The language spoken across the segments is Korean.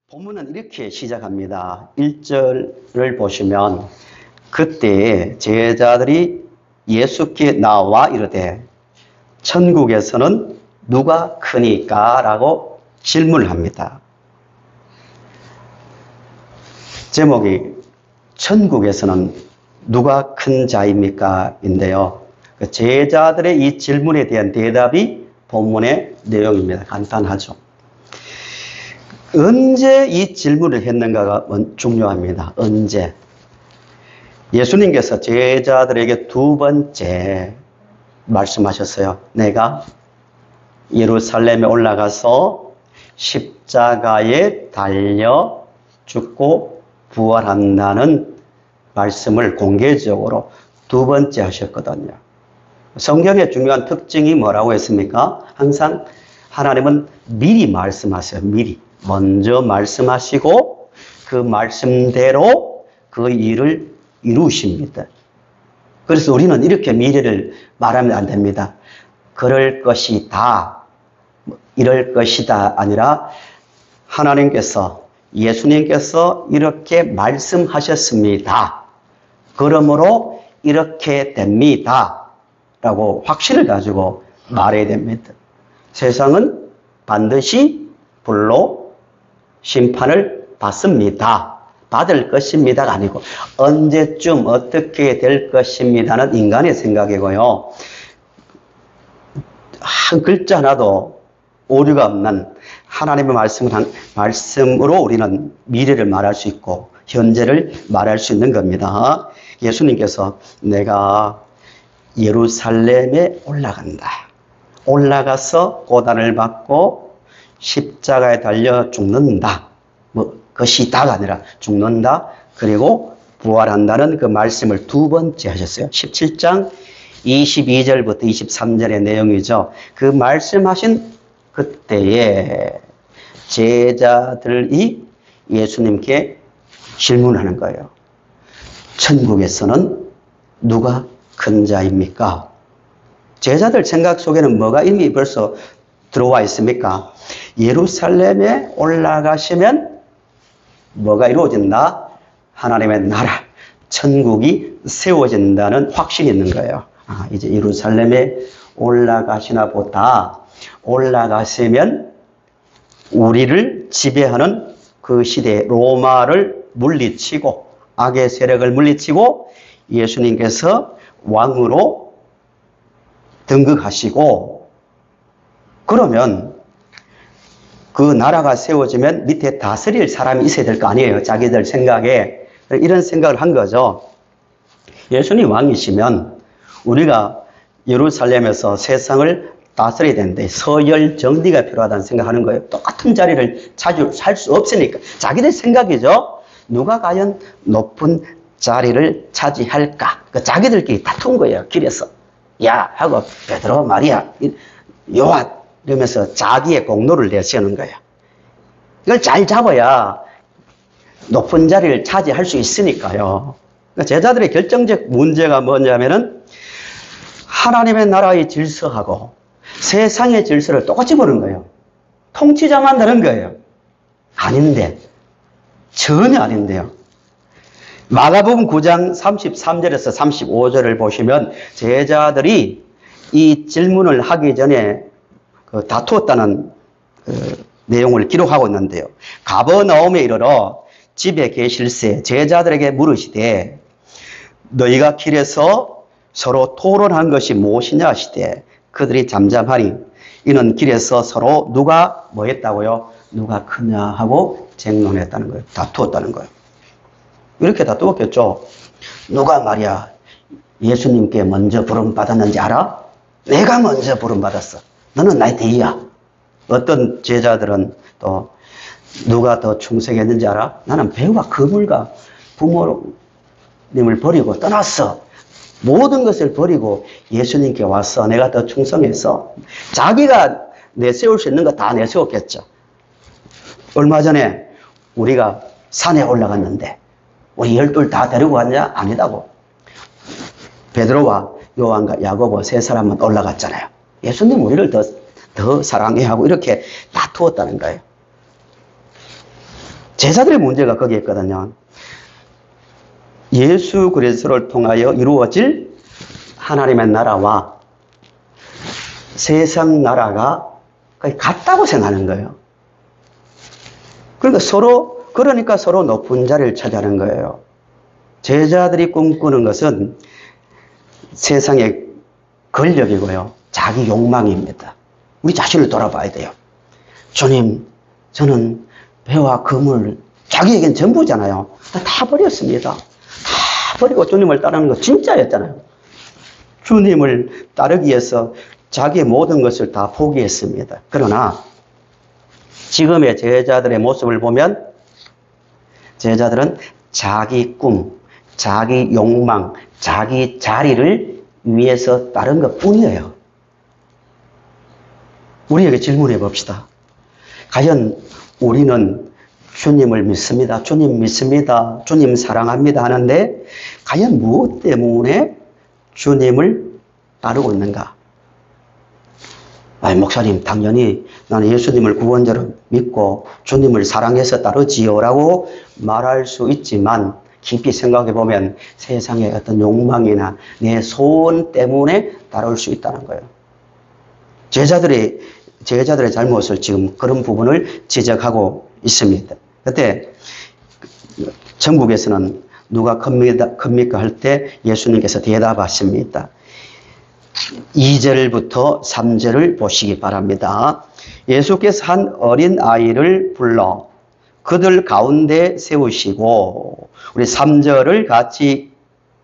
본문은 이렇게 시작합니다. 1절을 보시면 그때 제자들이 예수께 나와 이르되 천국에서는 누가 크니까? 라고 질문을 합니다. 제목이 천국에서는 누가 큰 자입니까? 인데요. 제자들의 이 질문에 대한 대답이 본문의 내용입니다. 간단하죠. 언제 이 질문을 했는가가 중요합니다. 언제? 예수님께서 제자들에게 두 번째 말씀하셨어요. 내가 예루살렘에 올라가서 십자가에 달려 죽고 부활한다는 말씀을 공개적으로 두 번째 하셨거든요. 성경의 중요한 특징이 뭐라고 했습니까? 항상 하나님은 미리 말씀하세요. 미리. 먼저 말씀하시고 그 말씀대로 그 일을 이루십니다. 그래서 우리는 이렇게 미래를 말하면 안 됩니다. 그럴 것이다, 이럴 것이다 아니라 하나님께서 예수님께서 이렇게 말씀하셨습니다. 그러므로 이렇게 됩니다. 라고 확신을 가지고 말해야 됩니다. 세상은 반드시 불로 심판을 받습니다. 받을 것입니다가 아니고 언제쯤 어떻게 될 것입니다는 인간의 생각이고요. 한 글자 하나도 오류가 없는 하나님의 말씀으로 우리는 미래를 말할 수 있고 현재를 말할 수 있는 겁니다. 예수님께서 내가 예루살렘에 올라간다. 올라가서 고난을 받고 십자가에 달려 죽는다. 것이다가 아니라 죽는다. 그리고 부활한다는 그 말씀을 두 번째 하셨어요. 17장 22절부터 23절의 내용이죠. 그 말씀하신 그때에 제자들이 예수님께 질문하는 거예요. 천국에서는 누가 큰 자입니까? 제자들 생각 속에는 뭐가 이미 벌써 들어와 있습니까? 예루살렘에 올라가시면 뭐가 이루어진다? 하나님의 나라, 천국이 세워진다는 확신이 있는 거예요. 이제 예루살렘에 올라가시나 보다. 올라가시면 우리를 지배하는 그 시대에 로마를 물리치고 악의 세력을 물리치고 예수님께서 왕으로 등극하시고 그러면 그 나라가 세워지면 밑에 다스릴 사람이 있어야 될 거 아니에요. 자기들 생각에. 이런 생각을 한 거죠. 예수님 왕이시면 우리가 예루살렘에서 세상을 다스려야 되는데 서열 정리가 필요하다는 생각하는 거예요. 똑같은 자리를 자주 살 수 없으니까. 자기들 생각이죠. 누가 과연 높은 자리를 차지할까? 자기들끼리 다툰 거예요. 길에서. 야 하고 베드로 말이야. 요한 이러면서 자기의 공로를 내세우는 거예요. 이걸 잘 잡아야 높은 자리를 차지할 수 있으니까요. 제자들의 결정적 문제가 뭐냐면은 하나님의 나라의 질서하고 세상의 질서를 똑같이 보는 거예요. 통치자만 다른 거예요. 아닌데, 전혀 아닌데요. 마가복음 9장 33절에서 35절을 보시면 제자들이 이 질문을 하기 전에 다투었다는 내용을 기록하고 있는데요. 가버나움에 이르러 집에 계실새 제자들에게 물으시되 너희가 길에서 서로 토론한 것이 무엇이냐 하시되 그들이 잠잠하니 이는 길에서 서로 누가 뭐 했다고요? 누가 크냐 하고 쟁론했다는 거예요. 다투었다는 거예요. 이렇게 다투었겠죠. 누가 말이야 예수님께 먼저 부름 받았는지 알아? 내가 먼저 부름 받았어. 너는 나의 대의야. 어떤 제자들은 또 누가 더 충성했는지 알아? 나는 배우와 거물과 부모님을 버리고 떠났어. 모든 것을 버리고 예수님께 왔어. 내가 더 충성했어. 자기가 내세울 수 있는 거 다 내세웠겠죠. 얼마 전에 우리가 산에 올라갔는데 우리 12 다 데리고 갔냐? 아니다고. 베드로와 요한과 야고보 세 사람만 올라갔잖아요. 예수님 우리를 더 사랑해 하고 이렇게 다투었다는 거예요. 제자들의 문제가 거기에 있거든요. 예수 그리스도를 통하여 이루어질 하나님의 나라와 세상 나라가 거의 같다고 생각하는 거예요. 그러니까 서로 높은 자리를 차지하는 거예요. 제자들이 꿈꾸는 것은 세상의 권력이고요. 자기 욕망입니다. 우리 자신을 돌아봐야 돼요. 주님, 저는 배와 금을, 자기에겐 전부잖아요. 다 버렸습니다. 다 버리고 주님을 따르는 거 진짜였잖아요. 주님을 따르기 위해서 자기의 모든 것을 다 포기했습니다. 그러나 지금의 제자들의 모습을 보면 제자들은 자기 꿈, 자기 욕망, 자기 자리를 위해서 따른 것 뿐이에요. 우리에게 질문해 봅시다. 과연 우리는 주님을 믿습니다. 주님 믿습니다. 주님 사랑합니다 하는데 과연 무엇 때문에 주님을 따르고 있는가? 목사님, 당연히 나는 예수님을 구원자로 믿고 주님을 사랑해서 따르지요 라고 말할 수 있지만 깊이 생각해 보면 세상의 어떤 욕망이나 내 소원 때문에 따를 수 있다는 거예요. 제자들의 잘못을 지금 그런 부분을 지적하고 있습니다. 그때 전국에서는 누가 큽니까 할 때 예수님께서 대답하십니다. 2절부터 3절을 보시기 바랍니다. 예수께서 한 어린 아이를 불러 그들 가운데 세우시고, 우리 3절을 같이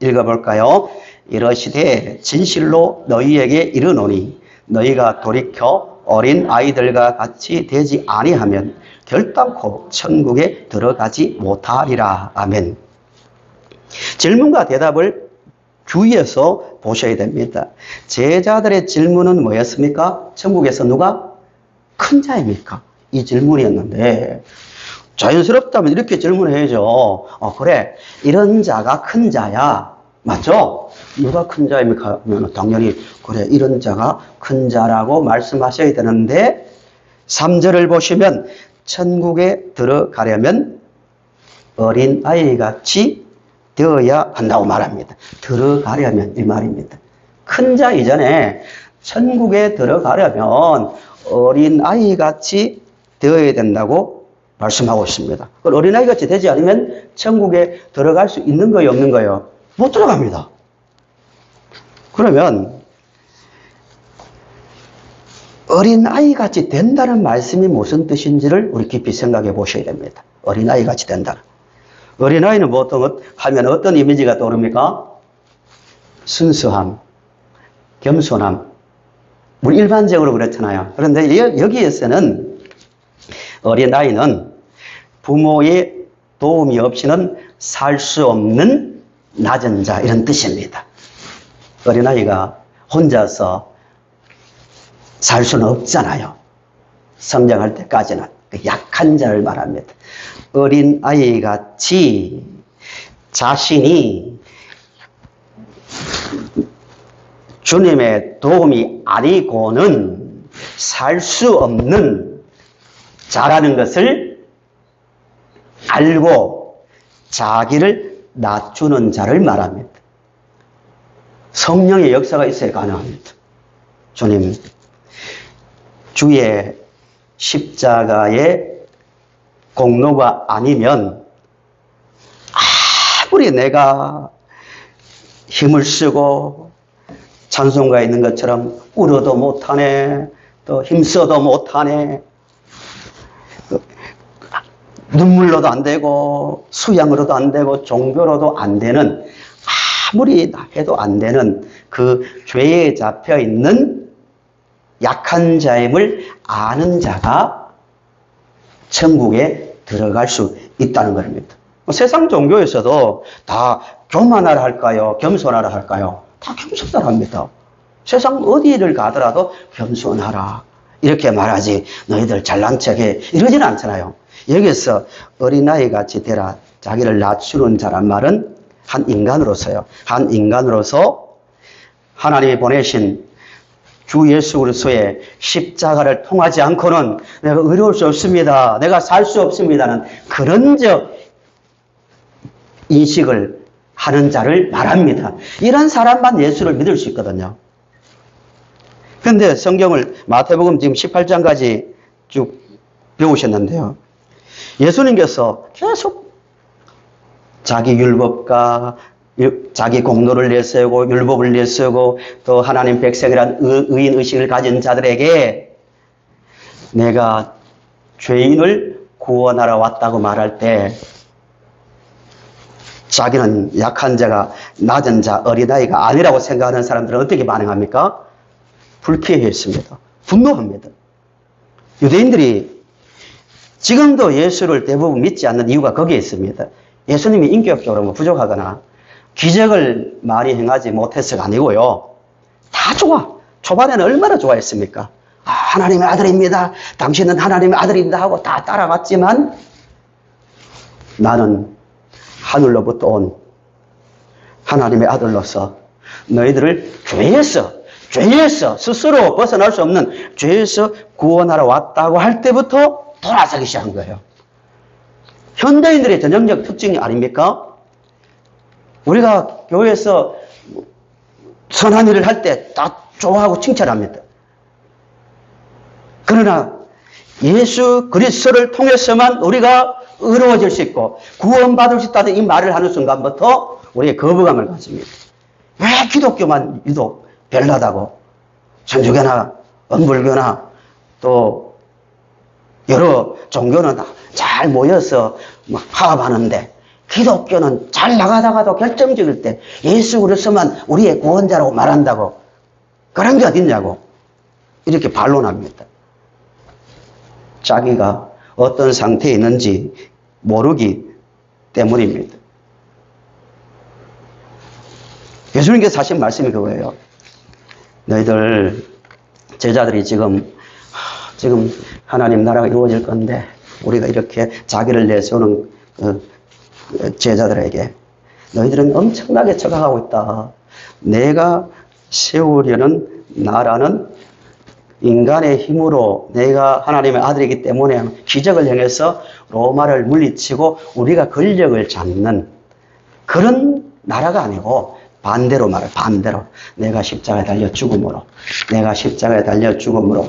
읽어볼까요? 이러시되 진실로 너희에게 이르노니 너희가 돌이켜 어린 아이들과 같이 되지 아니하면 결단코 천국에 들어가지 못하리라. 아멘. 질문과 대답을 주의해서 보셔야 됩니다. 제자들의 질문은 뭐였습니까? 천국에서 누가 큰 자입니까? 이 질문이었는데 자연스럽다면 이렇게 질문해야죠. 그래, 이런 자가 큰 자야. 맞죠? 누가 큰 자입니까? 하면 당연히 그래, 이런 자가 큰 자라고 말씀하셔야 되는데 3절을 보시면 천국에 들어가려면 어린아이같이 되어야 한다고 말합니다. 들어가려면 이 말입니다. 큰 자 이전에 천국에 들어가려면 어린아이같이 되어야 된다고 말씀하고 있습니다. 어린아이같이 되지 않으면 천국에 들어갈 수 있는 거예요, 없는 거예요? 못 들어갑니다. 그러면 어린아이같이 된다는 말씀이 무슨 뜻인지를 우리 깊이 생각해 보셔야 됩니다. 어린아이같이 된다. 어린아이는 보통 하면 어떤 이미지가 떠오릅니까? 순수함, 겸손함. 우리 일반적으로 그렇잖아요. 그런데 여기에서는 어린아이는 부모의 도움이 없이는 살 수 없는 낮은 자, 이런 뜻입니다. 어린아이가 혼자서 살 수는 없잖아요. 성장할 때까지는. 약한 자를 말합니다. 어린아이같이 자신이 주님의 도움이 아니고는 살 수 없는 자라는 것을 알고 자기를 낮추는 자를 말합니다. 성령의 역사가 있어야 가능합니다. 주님, 주의 십자가의 공로가 아니면 아무리 내가 힘을 쓰고 찬송가에 있는 것처럼 울어도 못하네, 또 힘써도 못하네, 눈물로도 안 되고 수양으로도 안 되고 종교로도 안 되는, 아무리 해도 안 되는 그 죄에 잡혀 있는 약한 자임을 아는 자가 천국에 들어갈 수 있다는 겁니다. 세상 종교에서도 다 교만하라 할까요? 겸손하라 할까요? 다 겸손하라 합니다. 세상 어디를 가더라도 겸손하라 이렇게 말하지, 너희들 잘난 척해 이러지는 않잖아요. 여기서 어린아이같이 되라, 자기를 낮추는 자란 말은 한 인간으로서 하나님이 보내신 주 예수 그리스도의 십자가를 통하지 않고는 내가 의로울 수 없습니다. 내가 살 수 없습니다는 그런 인식을 하는 자를 말합니다. 이런 사람만 예수를 믿을 수 있거든요. 그런데 성경을 마태복음 지금 18장까지 쭉 배우셨는데요. 예수님께서 계속 자기 율법과 자기 공로를 내세우고 율법을 내세우고 또 하나님 백성이란 의인 의식을 가진 자들에게 내가 죄인을 구원하러 왔다고 말할 때 자기는 약한 자가 낮은 자 어린아이가 아니라고 생각하는 사람들은 어떻게 반응합니까? 불쾌했습니다. 분노합니다. 유대인들이 지금도 예수를 대부분 믿지 않는 이유가 거기에 있습니다. 예수님이 인격적으로 뭐 부족하거나 기적을 많이 행하지 못해서가 아니고요. 다 좋아. 초반에는 얼마나 좋아했습니까? 하나님의 아들입니다. 당신은 하나님의 아들입니다 하고 다 따라갔지만 나는 하늘로부터 온 하나님의 아들로서 너희들을 죄에서 스스로 벗어날 수 없는 죄에서 구원하러 왔다고 할 때부터 돌아서기 시작한 거예요. 현대인들의 전형적 특징이 아닙니까? 우리가 교회에서 선한 일을 할 때 다 좋아하고 칭찬합니다. 그러나 예수 그리스도를 통해서만 우리가 의로워질 수 있고 구원받을 수 있다는 이 말을 하는 순간부터 우리의 거부감을 갖습니다. 왜 기독교만 유독 별나다고 천주교나 원불교나 또 여러 종교는 잘 모여서 화합하는데 기독교는 잘 나가다가도 결정적일 때 예수 그리스도만 우리의 구원자라고 말한다고 그런 게 어딨냐고 이렇게 반론합니다. 자기가 어떤 상태에 있는지 모르기 때문입니다. 예수님께서 하신 말씀이 그거예요. 너희들 제자들이 지금 하나님 나라가 이루어질 건데 우리가 이렇게 자기를 내세우는 제자들에게 너희들은 엄청나게 저강하고 있다. 내가 세우려는 나라는 인간의 힘으로 내가 하나님의 아들이기 때문에 기적을 행해서 로마를 물리치고 우리가 권력을 잡는 그런 나라가 아니고 반대로 내가 십자가에 달려 죽음으로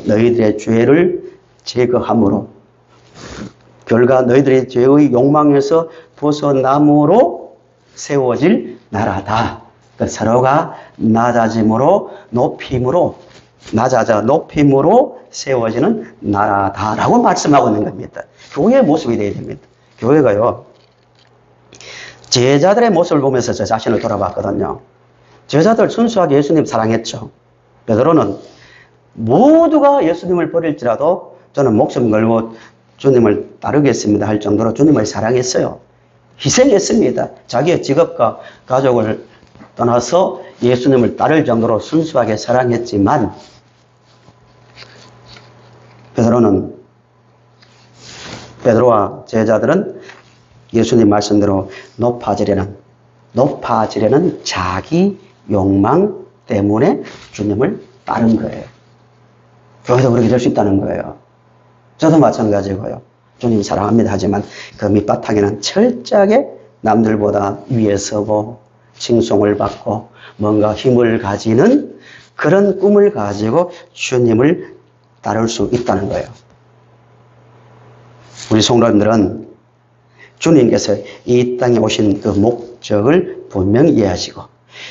너희들의 죄를 제거함으로 결과 너희들의 죄의 욕망에서 벗어남으로 세워질 나라다. 서로가 낮아짐으로 높임으로 세워지는 나라다라고 말씀하고 있는 겁니다. 교회의 모습이 되어야 됩니다. 교회가요. 제자들의 모습을 보면서 저 자신을 돌아봤거든요. 제자들 순수하게 예수님 사랑했죠. 베드로는 모두가 예수님을 버릴지라도 저는 목숨 걸고 주님을 따르겠습니다 할 정도로 주님을 사랑했어요. 희생했습니다. 자기의 직업과 가족을 떠나서 예수님을 따를 정도로 순수하게 사랑했지만 베드로와 제자들은 예수님 말씀대로 높아지려는 자기 욕망 때문에 주님을 따른 거예요. 교회도 그렇게 될 수 있다는 거예요. 저도 마찬가지고요. 주님 사랑합니다 하지만 그 밑바탕에는 철저하게 남들보다 위에 서고 칭송을 받고 뭔가 힘을 가지는 그런 꿈을 가지고 주님을 따를 수 있다는 거예요. 우리 성도님들은 주님께서 이 땅에 오신 그 목적을 분명히 이해하시고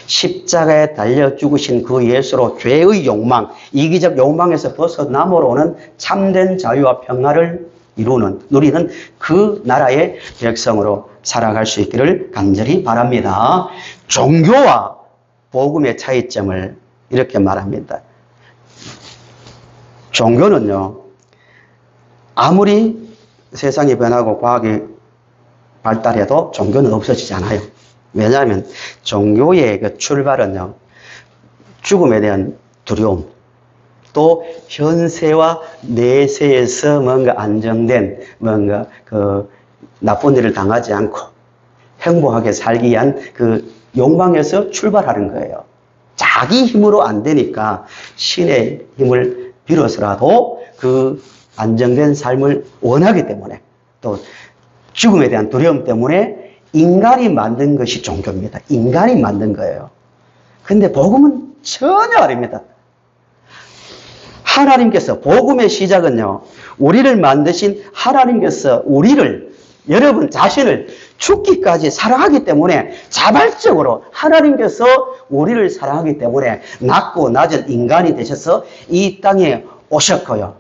십자가에 달려 죽으신 그 예수로 죄의 욕망, 이기적 욕망에서 벗어남으로 오는 참된 자유와 평화를 누리는 그 나라의 백성으로 살아갈 수 있기를 간절히 바랍니다. 종교와 복음의 차이점을 이렇게 말합니다. 종교는요, 아무리 세상이 변하고 과학이 발달해도 종교는 없어지지 않아요. 왜냐하면 종교의 그 출발은요, 죽음에 대한 두려움, 또 현세와 내세에서 뭔가 안정된 뭔가 그 나쁜 일을 당하지 않고 행복하게 살기 위한 그 욕망에서 출발하는 거예요. 자기 힘으로 안 되니까 신의 힘을 빌어서라도 그 안정된 삶을 원하기 때문에 또 죽음에 대한 두려움 때문에 인간이 만든 것이 종교입니다. 인간이 만든 거예요. 근데 복음은 전혀 아닙니다. 하나님께서 복음의 시작은요, 우리를 만드신 하나님께서 우리를, 여러분 자신을 죽기까지 사랑하기 때문에 자발적으로 하나님께서 우리를 사랑하기 때문에 낮고 낮은 인간이 되셔서 이 땅에 오셨고요.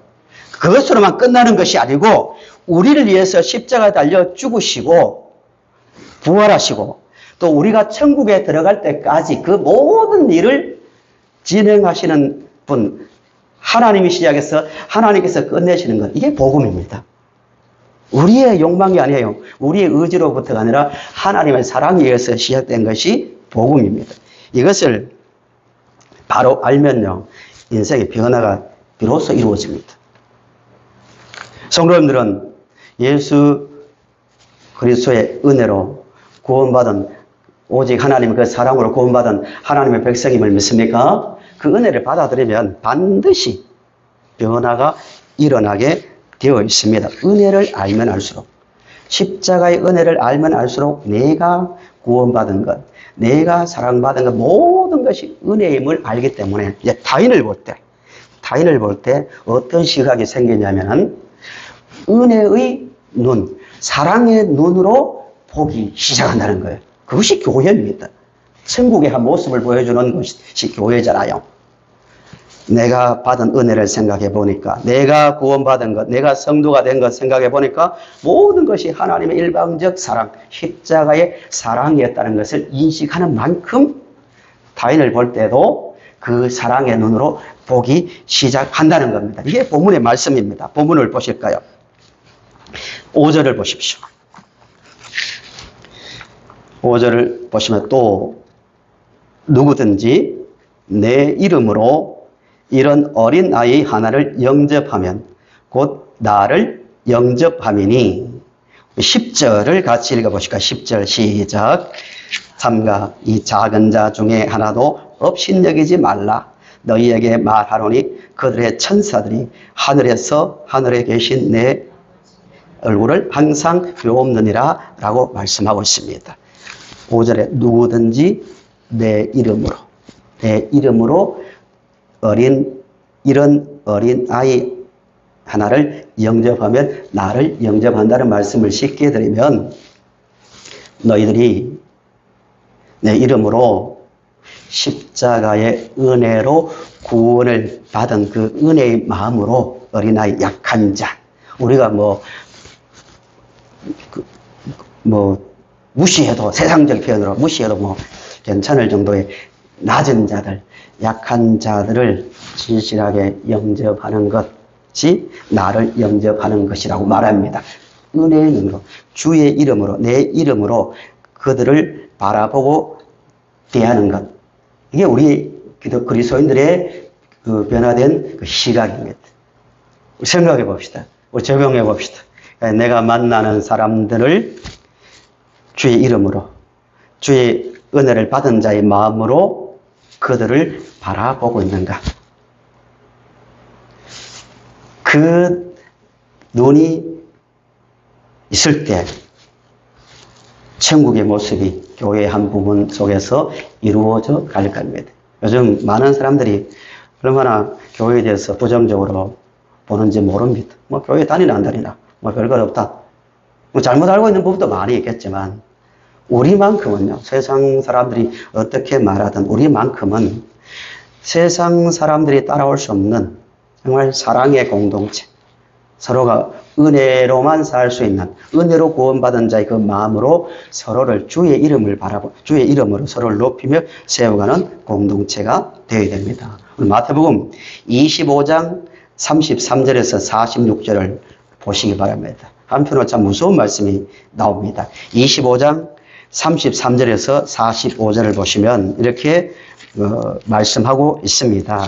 그것으로만 끝나는 것이 아니고 우리를 위해서 십자가에 달려 죽으시고 부활하시고 또 우리가 천국에 들어갈 때까지 그 모든 일을 진행하시는 분, 하나님이 시작해서 하나님께서 끝내시는 것, 이게 복음입니다. 우리의 욕망이 아니에요. 우리의 의지로부터가 아니라 하나님의 사랑에 의해서 시작된 것이 복음입니다. 이것을 바로 알면요, 인생의 변화가 비로소 이루어집니다. 성도님들은 예수 그리스도의 은혜로 구원받은, 오직 하나님의 그 사랑으로 구원받은 하나님의 백성임을 믿습니까? 그 은혜를 받아들이면 반드시 변화가 일어나게 되어 있습니다. 은혜를 알면 알수록, 십자가의 은혜를 알면 알수록 내가 구원받은 것, 내가 사랑받은 것, 모든 것이 은혜임을 알기 때문에 이제 타인을 볼 때 어떤 시각이 생기냐면은 은혜의 눈, 사랑의 눈으로 보기 시작한다는 거예요. 그것이 교회입니다. 천국의 한 모습을 보여주는 것이 교회잖아요. 내가 받은 은혜를 생각해 보니까, 내가 구원받은 것, 내가 성도가 된 것 생각해 보니까 모든 것이 하나님의 일방적 사랑, 십자가의 사랑이었다는 것을 인식하는 만큼 타인을 볼 때도 그 사랑의 눈으로 보기 시작한다는 겁니다. 이게 본문의 말씀입니다. 본문을 보실까요? 5절을 보십시오. 5절을 보시면 또 누구든지 내 이름으로 이런 어린 아이 하나를 영접하면 곧 나를 영접함이니. 10절을 같이 읽어보실까요? 10절 시작. 삼가 이 작은 자 중에 하나도 업신여기지 말라. 너희에게 말하노니 그들의 천사들이 하늘에 계신 내 얼굴을 항상 보옵느니라 라고 말씀하고 있습니다. 5절에 누구든지 내 이름으로 이런 어린 아이 하나를 영접하면 나를 영접한다는 말씀을 쉽게 드리면, 너희들이 내 이름으로 십자가의 은혜로 구원을 받은 그 은혜의 마음으로 어린아이, 약한 자, 우리가 무시해도, 세상적 표현으로 무시해도 괜찮을 정도의 낮은 자들, 약한 자들을 진실하게 영접하는 것이 나를 영접하는 것이라고 말합니다. 은혜의 눈으로, 주의 이름으로, 내 이름으로 그들을 바라보고 대하는 것, 이게 우리 그리스도인들의 그 변화된 그 시각입니다. 생각해 봅시다. 우리 적용해 봅시다. 내가 만나는 사람들을 주의 이름으로, 주의 은혜를 받은 자의 마음으로 그들을 바라보고 있는가? 그 눈이 있을 때 천국의 모습이 교회의 한 부분 속에서 이루어져 갈 겁니다. 요즘 많은 사람들이 얼마나 교회에 대해서 부정적으로 보는지 모릅니다. 교회 다니나 안 다니나 별것 없다. 잘못 알고 있는 부분도 많이 있겠지만, 우리만큼은요, 세상 사람들이 어떻게 말하든 우리만큼은 세상 사람들이 따라올 수 없는 정말 사랑의 공동체, 서로가 은혜로만 살 수 있는, 은혜로 구원받은 자의 그 마음으로 서로를 주의 이름을 주의 이름으로 서로를 높이며 세워가는 공동체가 되어야 됩니다. 마태복음 25장 33절에서 46절을 보시기 바랍니다. 한편으로 참 무서운 말씀이 나옵니다. 25장 33절에서 45절을 보시면 이렇게 말씀하고 있습니다.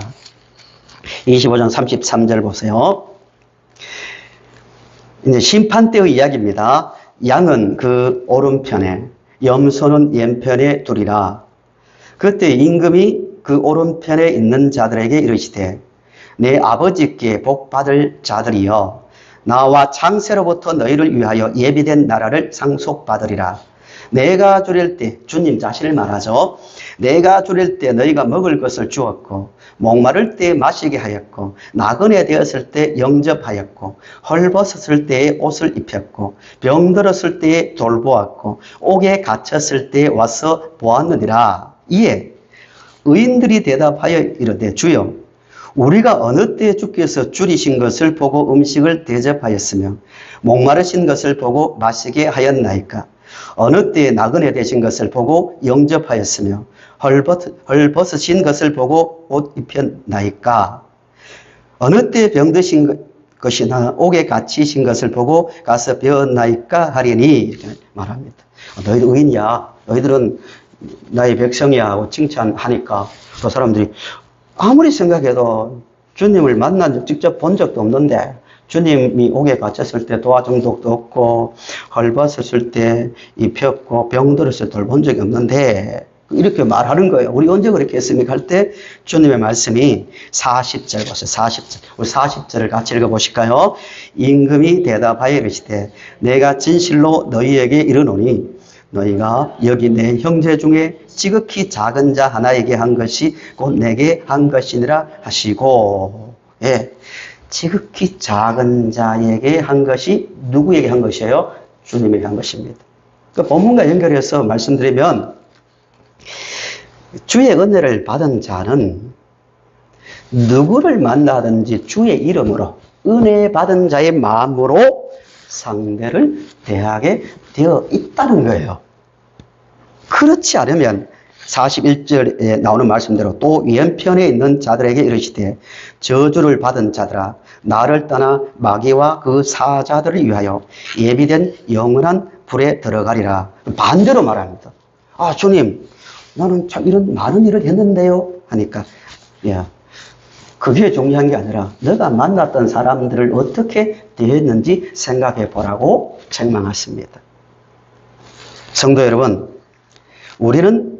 25장 33절 보세요. 이제 심판 때의 이야기입니다. 양은 그 오른편에, 염소는 왼편에 두리라. 그때 임금이 그 오른편에 있는 자들에게 이르시되 내 아버지께 복받을 자들이여 나와 창세로부터 너희를 위하여 예비된 나라를 상속받으리라. 내가 주릴 때, 주님 자신을 말하죠. 내가 주릴 때 너희가 먹을 것을 주었고 목마를 때 마시게 하였고 나그네 되었을 때 영접하였고 헐벗었을 때에 옷을 입혔고 병들었을 때에 돌보았고 옥에 갇혔을 때에 와서 보았느니라. 이에 의인들이 대답하여 이르되 주여 우리가 어느 때 주께서 줄이신 것을 보고 음식을 대접하였으며 목마르신 것을 보고 마시게 하였나이까? 어느 때에 나그네 되신 것을 보고 영접하였으며 헐벗으신 것을 보고 옷 입혔나이까? 어느 때에 병드신 것이나 옥에 갇히신 것을 보고 가서 배웠나이까 하리니 이렇게 말합니다. 너희들 의인이야. 너희들은 나의 백성이야 하고 칭찬하니까 그 사람들이 아무리 생각해도 주님을 만난 적 직접 본 적도 없는데 주님이 옥에 갇혔을 때 도와준 적도 없고 헐벗었을 때 입혔고 병들었을 때 돌본 적이 없는데 이렇게 말하는 거예요. 우리 언제 그렇게 했습니까? 할 때 주님의 말씀이 40절 보세요. 40절. 우리 40절을 같이 읽어보실까요? 임금이 대답하여 이르시되 내가 진실로 너희에게 이르노니 너희가 여기 내 형제 중에 지극히 작은 자 하나에게 한 것이 곧 내게 한 것이니라 하시고, 예, 지극히 작은 자에게 한 것이 누구에게 한 것이에요? 주님에게 한 것입니다. 그 본문과 연결해서 말씀드리면 주의 은혜를 받은 자는 누구를 만나든지 주의 이름으로 은혜 받은 자의 마음으로 상대를 대하게 되어 있다는 거예요. 그렇지 않으면 41절에 나오는 말씀대로 또 왼편에 있는 자들에게 이르시되 저주를 받은 자들아 나를 떠나 마귀와 그 사자들을 위하여 예비된 영원한 불에 들어가리라. 반대로 말합니다. 아 주님 나는 참 이런 많은 일을 했는데요 하니까 야 그게 중요한 게 아니라 너가 만났던 사람들을 어떻게 대했는지 생각해 보라고 책망했습니다. 성도 여러분, 우리는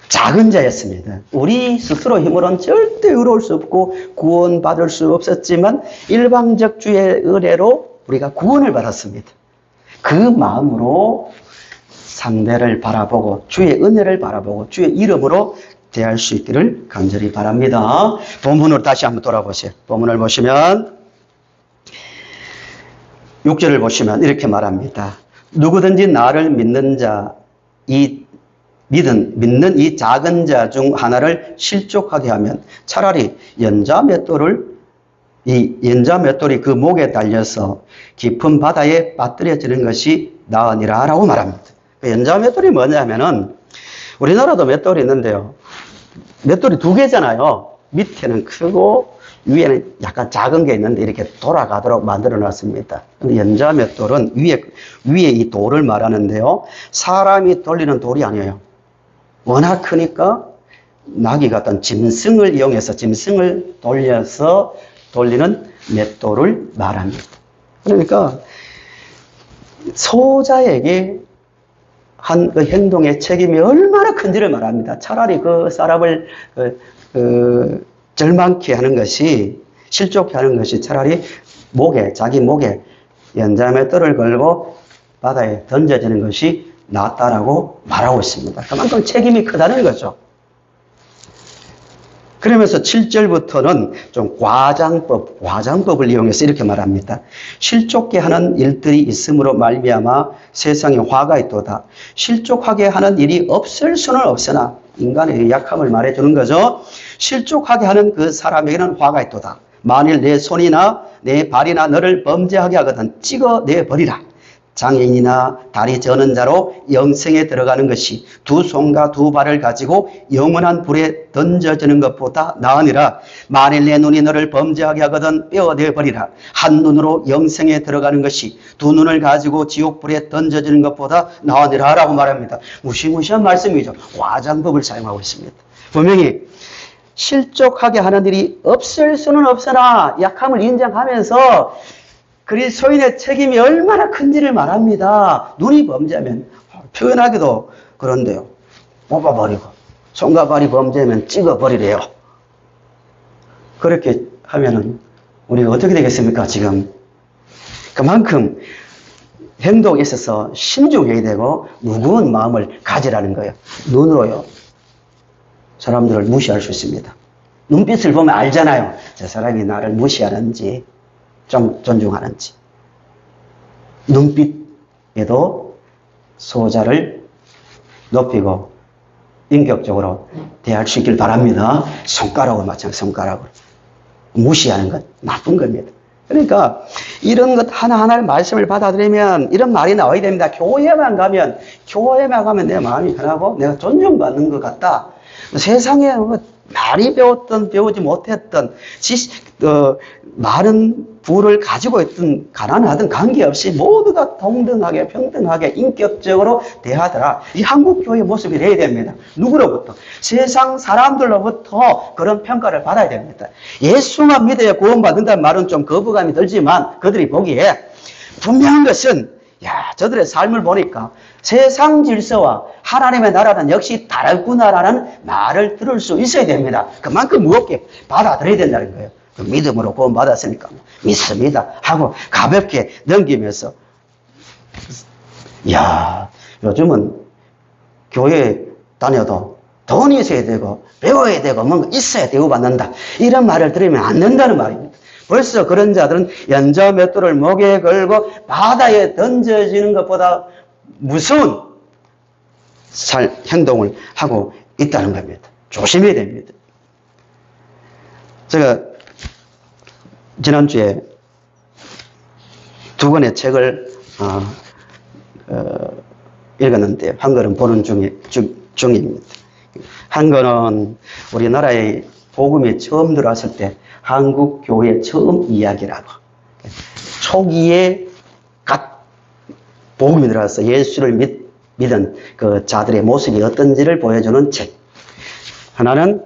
작은 자였습니다. 우리 스스로 힘으로는 절대 의로울 수 없고 구원받을 수 없었지만 일방적 주의 은혜로 우리가 구원을 받았습니다. 그 마음으로 상대를 바라보고 주의 은혜를 바라보고 주의 이름으로 대할 수 있기를 간절히 바랍니다. 본문으로 다시 한번 돌아보세요. 본문을 보시면 6절을 보시면 이렇게 말합니다. 누구든지 나를 믿는 자, 믿는 이 작은 자 중 하나를 실족하게 하면 차라리 연자 맷돌이 그 목에 달려서 깊은 바다에 빠뜨려지는 것이 나으니라 라고 말합니다. 연자 맷돌이 뭐냐면은 우리나라도 맷돌이 있는데요. 맷돌이 두 개잖아요. 밑에는 크고 위에는 약간 작은 게 있는데 이렇게 돌아가도록 만들어 놨습니다. 연자 맷돌은 위에 이 돌을 말하는데요. 사람이 돌리는 돌이 아니에요. 워낙 크니까 나귀 같은 짐승을 이용해서 짐승을 돌려서 돌리는 맷돌을 말합니다. 그러니까 소자에게 한 그 행동의 책임이 얼마나 큰지를 말합니다. 차라리 그 사람을 절망케 하는 것이 실족케 하는 것이 차라리 자기 목에 연자맷돌을 걸고 바다에 던져지는 것이 낫다라고 말하고 있습니다. 그만큼 책임이 크다는 거죠. 그러면서 7절부터는 좀 과장법을 이용해서 이렇게 말합니다. 실족게 하는 일들이 있음으로 말미암아 세상에 화가 있도다. 실족하게 하는 일이 없을 수는 없으나 인간의 약함을 말해주는 거죠. 실족하게 하는 그 사람에게는 화가 있도다. 만일 내 손이나 내 발이나 너를 범죄하게 하거든 찍어내버리라. 장애인이나 다리 저는 자로 영생에 들어가는 것이 두 손과 두 발을 가지고 영원한 불에 던져지는 것보다 나으니라. 만일 내 눈이 너를 범죄하게 하거든 빼어내버리라. 한 눈으로 영생에 들어가는 것이 두 눈을 가지고 지옥불에 던져지는 것보다 나으니라 라고 말합니다. 무시무시한 말씀이죠. 과장법을 사용하고 있습니다. 분명히 실족하게 하는 일이 없을 수는 없으나 약함을 인정하면서 그리스도인의 책임이 얼마나 큰지를 말합니다. 눈이 범죄하면 표현하기도 그런데요. 뽑아버리고 손과 발이 범죄면 찍어버리래요. 그렇게 하면은 우리가 어떻게 되겠습니까? 지금 그만큼 행동에 있어서 신중해야 되고 무거운 마음을 가지라는 거예요. 눈으로요 사람들을 무시할 수 있습니다. 눈빛을 보면 알잖아요. 저 사람이 나를 무시하는지 좀 존중하는지. 눈빛에도 소자를 높이고 인격적으로 대할 수 있길 바랍니다. 손가락으로 마찬가지 손가락으로. 무시하는 것 나쁜 겁니다. 그러니까 이런 것 하나하나를 말씀을 받아들이면 이런 말이 나와야 됩니다. 교회만 가면 내 마음이 편하고 내가 존중받는 것 같다. 세상에 많이 배웠던 배우지 못했던 많은 부를 가지고 있던 가난하든 관계없이 모두가 동등하게 평등하게 인격적으로 대하더라. 이 한국교회의 모습이 돼야 됩니다. 누구로부터? 세상 사람들로부터 그런 평가를 받아야 됩니다. 예수만 믿어야 구원받는다는 말은 좀 거부감이 들지만 그들이 보기에 분명한 것은 저들의 삶을 보니까 세상 질서와 하나님의 나라는 역시 다르구나라는 말을 들을 수 있어야 됩니다. 그만큼 무겁게 받아들여야 된다는 거예요. 그 믿음으로 구원받았으니까 믿습니다 하고 가볍게 넘기면서 요즘은 교회 다녀도 돈이 있어야 되고 배워야 되고 뭔가 있어야 대우받는다 이런 말을 들으면 안 된다는 말입니다. 벌써 그런 자들은 연자 맷돌을 목에 걸고 바다에 던져지는 것보다 무서운 행동을 하고 있다는 겁니다. 조심해야 됩니다. 제가 지난주에 두 권의 책을 읽었는데요. 한 권은 보는 중입니다. 한 권은 우리나라에 복음이 처음 들어왔을 때 한국 교회 처음 이야기라고 초기에 갓 복음이 들어와서 예수를 믿은 그 자들의 모습이 어떤지를 보여주는 책. 하나는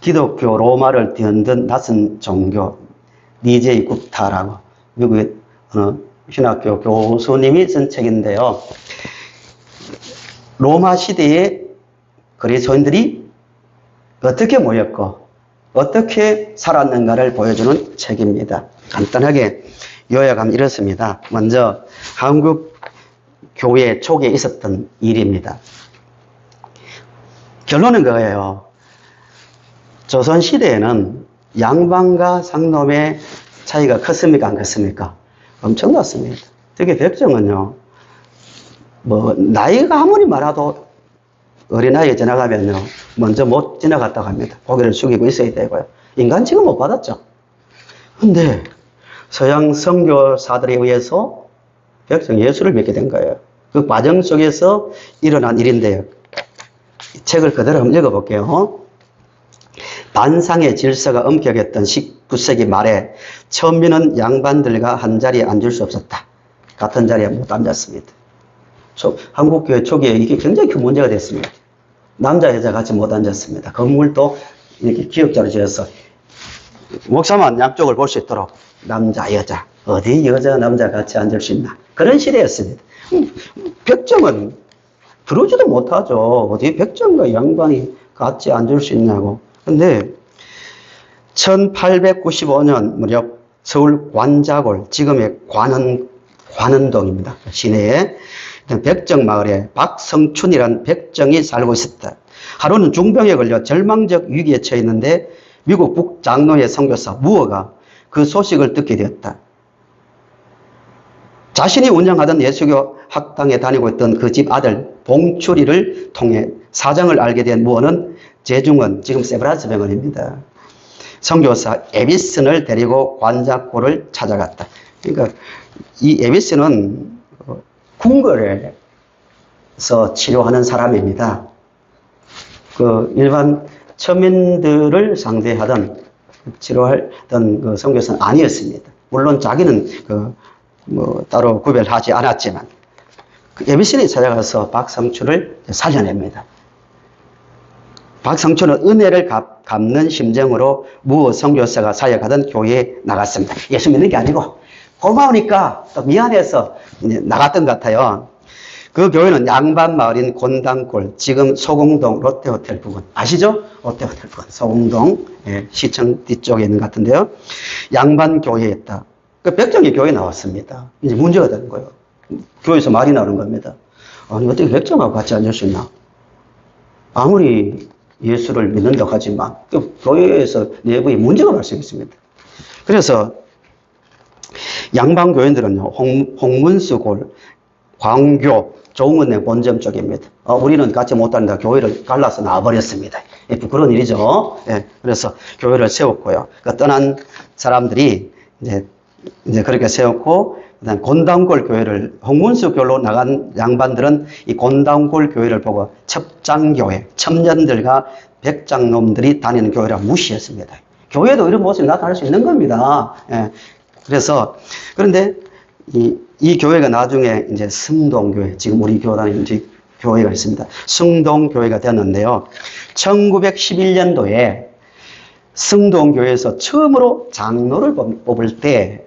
기독교 로마를 뒤흔든 낯선 종교 니제이 굽타라고 미국의 신학교 교수님이 쓴 책인데요. 로마 시대에 그리스도인들이 어떻게 모였고 어떻게 살았는가를 보여주는 책입니다. 간단하게 요약하면 이렇습니다. 먼저 한국 교회 초기에 있었던 일입니다. 결론은 그거예요. 조선시대에는 양반과 상놈의 차이가 컸습니까? 안 컸습니까? 엄청났습니다. 특히 백정은요, 나이가 아무리 많아도 어린아이에 지나가면요, 먼저 못 지나갔다고 합니다. 고개를 숙이고 있어야 되고요. 인간 취급 못 받았죠. 근데 서양 선교사들에 의해서 백정 예수를 믿게 된 거예요. 그 과정 속에서 일어난 일인데요. 이 책을 그대로 한번 읽어볼게요. 반상의 질서가 엄격했던 19세기 말에 천민은 양반들과 한 자리에 앉을 수 없었다. 같은 자리에 못 앉았습니다. 한국교회 초기에 이게 굉장히 큰 문제가 됐습니다. 남자, 여자 같이 못 앉았습니다. 건물도 이렇게 기역자로 지어서 목사만 양쪽을 볼 수 있도록 남자, 여자, 어디 여자, 남자 같이 앉을 수 있나. 그런 시대였습니다. 백정은 들어오지도 못하죠. 어디 백정과 양반이 같이 앉을 수 있냐고. 근데 1895년 무렵 서울 관자골, 지금의 관원동입니다. 시내에 백정마을에 박성춘이라는 백정이 살고 있었다. 하루는 중병에 걸려 절망적 위기에 처해 있는데 미국 북장로의 선교사 무어가 그 소식을 듣게 되었다. 자신이 운영하던 예수교 학당에 다니고 있던 그 집 아들 봉출이를 통해 사정을 알게 된 무어는 제중원, 지금 세브란스 병원입니다. 선교사 에비슨을 데리고 관자골을 찾아갔다. 그러니까 이 에비슨은 궁궐에서 치료하는 사람입니다. 그 일반 천민들을 상대하던 치료하던 그 선교사는 아니었습니다. 물론 자기는 따로 구별하지 않았지만 그 에비슨이 찾아가서 박성춘을 살려냅니다. 박성춘은 은혜를 갚는 심정으로 무어 선교사가 사역하던 교회에 나갔습니다. 예수 믿는 게 아니고 고마우니까 또 미안해서 나갔던 것 같아요. 그 교회는 양반 마을인 곤당골, 지금 소공동 롯데호텔 부근 아시죠? 롯데호텔 부근 소공동 시청 뒤쪽에 있는 것 같은데요. 양반 교회였다. 그 백정이 교회 나왔습니다. 이제 문제가 되는 거예요. 교회에서 말이 나오는 겁니다. 아니 어떻게 백정하고 같이 앉을 수 있나? 아무리 예수를 믿는다고 하지만 그 교회에서 내부에 문제가 발생했습니다. 그래서 양반 교인들은요, 홍문수골, 광교, 조문의 본점 쪽입니다. 우리는 같이 못한다. 교회를 갈라서 나와버렸습니다. 부끄러운 일이죠. 그래서 교회를 세웠고요. 그 떠난 사람들이 이제 그렇게 세웠고, 그다음 곤당골 교회를, 홍문수 교로 나간 양반들은 이 곤당골 교회를 보고 첩장교회, 첩년들과 백장놈들이 다니는 교회라고 무시했습니다. 교회도 이런 모습이 나타날 수 있는 겁니다. 그래서, 그런데 이 교회가 나중에 이제 승동교회, 지금 우리 교단에 교회가 있습니다. 승동교회가 되었는데요. 1911년도에 승동교회에서 처음으로 장로를 뽑을 때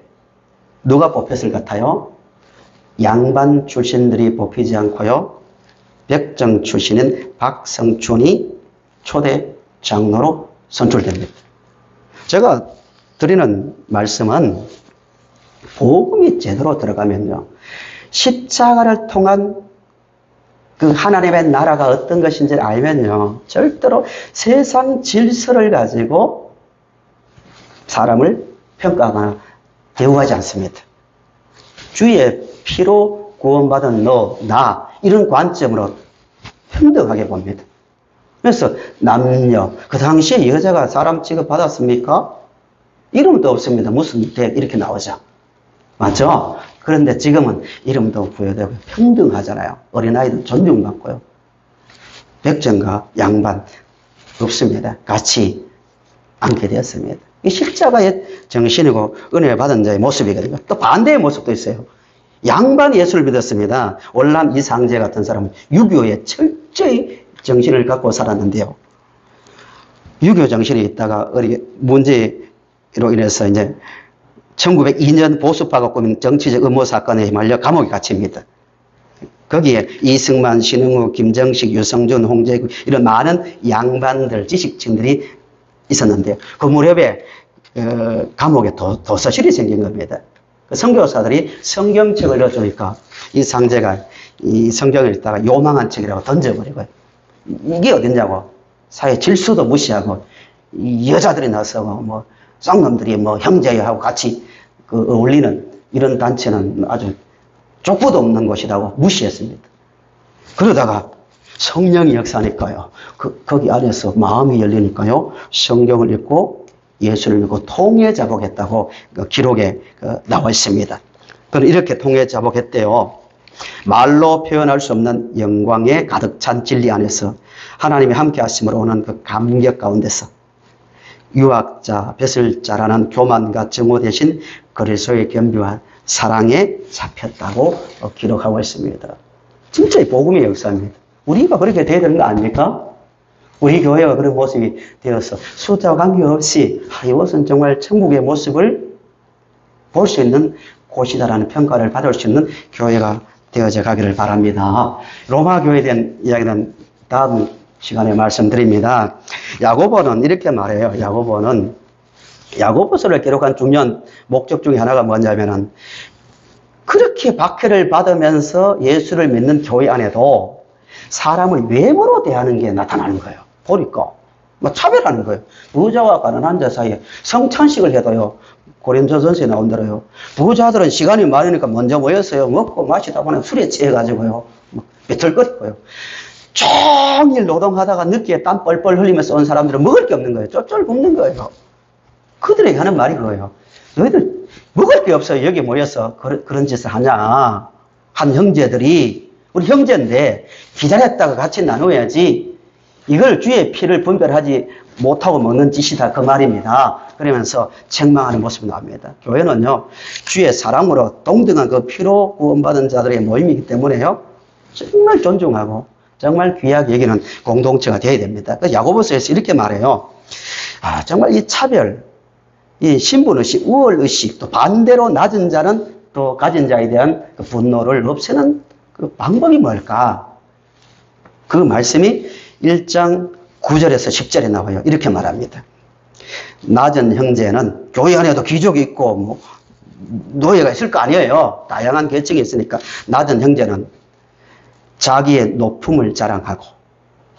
누가 뽑혔을 같아요? 양반 출신들이 뽑히지 않고요. 백정 출신인 박성춘이 초대 장로로 선출됩니다. 제가 드리는 말씀은 복음이 제대로 들어가면요. 십자가를 통한 그 하나님의 나라가 어떤 것인지 알면요. 절대로 세상 질서를 가지고 사람을 평가하거나 대우하지 않습니다. 주의 피로 구원받은 너, 나 이런 관점으로 평등하게 봅니다. 그래서 남녀, 그 당시에 여자가 사람 취급받았습니까? 이름도 없습니다. 무슨 대 이렇게 나오죠. 맞죠? 그런데 지금은 이름도 부여되고 평등하잖아요. 어린아이도 존중받고요. 백정과 양반 없습니다. 같이 앉게 되었습니다. 이 십자가의 정신이고 은혜 받은 자의 모습이거든요. 또 반대의 모습도 있어요. 양반 예수를 믿었습니다. 월남 이상제 같은 사람은 유교의 철저히 정신을 갖고 살았는데요. 유교 정신이 있다가 문제로 인해서 이제 1902년 보수파가 꾸민 정치적 음모 사건에 휘말려 감옥에 갇힙니다. 거기에 이승만, 신흥우, 김정식, 유성준, 홍재구 이런 많은 양반들, 지식층들이 있었는데요. 그 무렵에 감옥에 도서실이 생긴 겁니다. 그 선교사들이 성경책을 넣어주니까 이 상제가 이 성경을 읽다가 요망한 책이라고 던져버리고요. 이게 어딨냐고. 사회 질서도 무시하고 여자들이 나서고 뭐 쌍놈들이 뭐 형제하고 같이 어울리는 이런 단체는 아주 족보도 없는 곳이라고 무시했습니다. 그러다가 성령이 역사하니까요. 거기 안에서 마음이 열리니까요. 성경을 읽고 예수를 믿고 통해 자복했다고 기록에 나와 있습니다. 그럼 이렇게 통해 자복했대요. 말로 표현할 수 없는 영광에 가득 찬 진리 안에서 하나님이 함께 하심으로 오는 그 감격 가운데서 유학자, 벼슬자라는 교만과 정오 대신 그리스도의 겸비와 사랑에 잡혔다고 기록하고 있습니다. 진짜 복음의 역사입니다. 우리가 그렇게 돼야 되는 거 아닙니까? 우리 교회가 그런 모습이 되어서 숫자와 관계없이 이것은 정말 천국의 모습을 볼 수 있는 곳이다라는 평가를 받을 수 있는 교회가 되어져 가기를 바랍니다. 로마 교회에 대한 이야기는 다음 시간에 말씀드립니다. 야고보는 이렇게 말해요. 야고보서를 기록한 중요한 목적 중에 하나가 뭐냐면은 그렇게 박해를 받으면서 예수를 믿는 교회 안에도 사람을 외모로 대하는 게 나타나는 거예요. 보니까 뭐 차별하는 거예요. 부자와 가난한 자 사이에 성찬식을 해도요. 고린도전서에 나온 대로요. 부자들은 시간이 많으니까 먼저 모였어요. 먹고 마시다 보면 술에 취해가지고요. 배틀거리고요. 종일 노동하다가 늦게 땀 뻘뻘 흘리면서 온 사람들은 먹을 게 없는 거예요. 쫄쫄 굶는 거예요. 그들에게 하는 말이 그거예요. 너희들 먹을 게 없어요. 여기 모여서 그런 짓을 하냐. 한 형제들이 우리 형제인데 기다렸다가 같이 나눠야지 이걸 주의 피를 분별하지 못하고 먹는 짓이다. 그 말입니다. 그러면서 책망하는 모습이 나옵니다. 교회는요. 주의 사랑으로 동등한 그 피로 구원받은 자들의 모임이기 때문에요. 정말 존중하고 정말 귀하게 여기는 공동체가 되어야 됩니다. 야고보서에서 이렇게 말해요. 정말 이 차별, 이 신분의식, 우월의식, 또 반대로 낮은 자는 또 가진 자에 대한 그 분노를 없애는 그 방법이 뭘까? 그 말씀이 1장 9절에서 10절에 나와요. 이렇게 말합니다. 낮은 형제는 교회 안에도 귀족이 있고 뭐 노예가 있을 거 아니에요. 다양한 계층이 있으니까 낮은 형제는 자기의 높음을 자랑하고,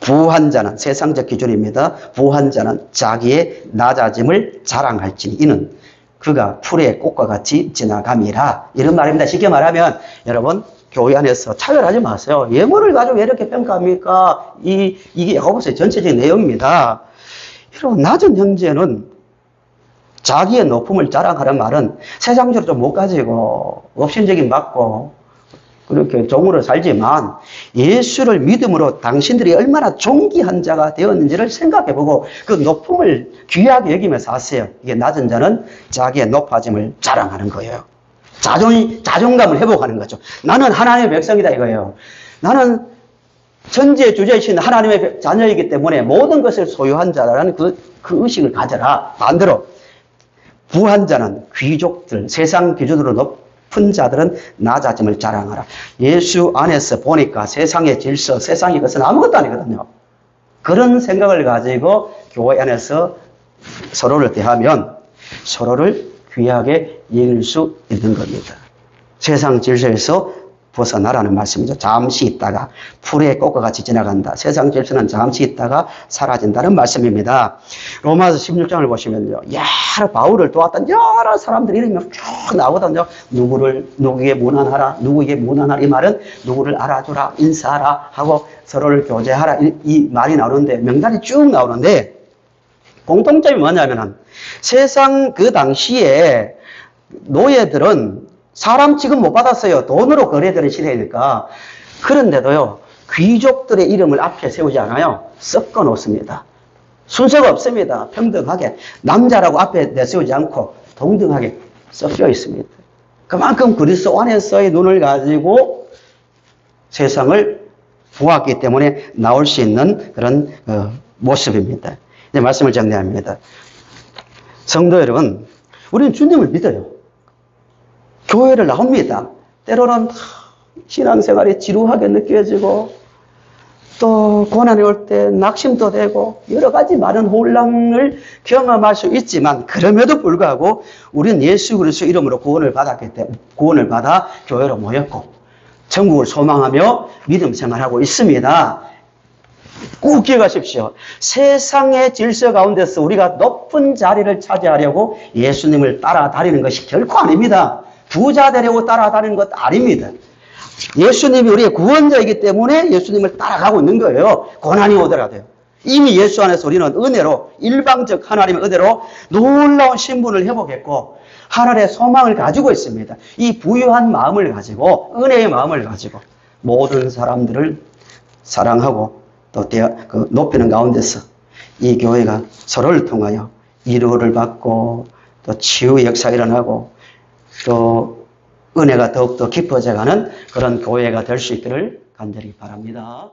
부한 자는 세상적 기준입니다. 부한 자는 자기의 낮아짐을 자랑할지니 이는 그가 풀의 꽃과 같이 지나감이라. 이런 말입니다. 쉽게 말하면 여러분 교회 안에서 차별하지 마세요. 예물을 가지고 왜 이렇게 평가합니까? 이게 야고보서의 전체적인 내용입니다. 이런 낮은 형제는 자기의 높음을 자랑하는 말은 세상적으로 좀 못 가지고 업신적인 받고 그렇게 종으로 살지만 예수를 믿음으로 당신들이 얼마나 존귀한 자가 되었는지를 생각해보고 그 높음을 귀하게 여기면서 하세요. 이게 낮은 자는 자기의 높아짐을 자랑하는 거예요. 자존감을 회복하는 거죠. 나는 하나님의 백성이다 이거예요. 나는 천지의 주제이신 하나님의 자녀이기 때문에 모든 것을 소유한 자라는 그 의식을 가져라. 반대로 부한 자는 귀족들, 세상 기준으로 높은 자들은 낮아짐을 자랑하라. 예수 안에서 보니까 세상의 질서, 세상의 것은 아무것도 아니거든요. 그런 생각을 가지고 교회 안에서 서로를 대하면 서로를 귀하게 여길 수 있는 겁니다. 세상 질서에서 벗어나라는 말씀이죠. 잠시 있다가 풀의 꽃과 같이 지나간다. 세상 질서는 잠시 있다가 사라진다는 말씀입니다. 로마서 16장을 보시면요. 여러 바울을 도왔던 여러 사람들 이름이 쭉 나오거든요. 누구에게 무난하라. 누구에게 무난하라. 이 말은 누구를 알아주라. 인사하라. 하고 서로를 교제하라. 이 말이 나오는데 명단이 쭉 나오는데 공통점이 뭐냐면은 세상 그 당시에 노예들은 사람 취급 못 받았어요. 돈으로 거래되는 시대니까. 그런데도요, 귀족들의 이름을 앞에 세우지 않아요. 섞어 놓습니다. 순서가 없습니다. 평등하게. 남자라고 앞에 내세우지 않고 동등하게 섞여 있습니다. 그만큼 그리스도 안에서의 눈을 가지고 세상을 보았기 때문에 나올 수 있는 그런 모습입니다. 이제 말씀을 정리합니다. 성도 여러분, 우리는 주님을 믿어요. 교회를 나옵니다. 때로는 신앙생활이 지루하게 느껴지고 또 고난이 올 때 낙심도 되고 여러 가지 많은 혼란을 경험할 수 있지만 그럼에도 불구하고 우리는 예수 그리스도 이름으로 구원을 받았기 때문에 구원을 받아 교회로 모였고 천국을 소망하며 믿음 생활하고 있습니다. 꼭 기억하십시오. 세상의 질서 가운데서 우리가 높은 자리를 차지하려고 예수님을 따라다니는 것이 결코 아닙니다. 부자 되려고 따라다니는 것도 아닙니다. 예수님이 우리의 구원자이기 때문에 예수님을 따라가고 있는 거예요. 고난이 오더라도요. 이미 예수 안에서 우리는 은혜로 일방적 하나님의 은혜로 놀라운 신분을 회복했고 하늘의 소망을 가지고 있습니다. 이 부유한 마음을 가지고 은혜의 마음을 가지고 모든 사람들을 사랑하고 또 높이는 가운데서 이 교회가 서로를 통하여 위로를 받고 또 치유의 역사가 일어나고 또 은혜가 더욱더 깊어져가는 그런 교회가 될 수 있기를 간절히 바랍니다.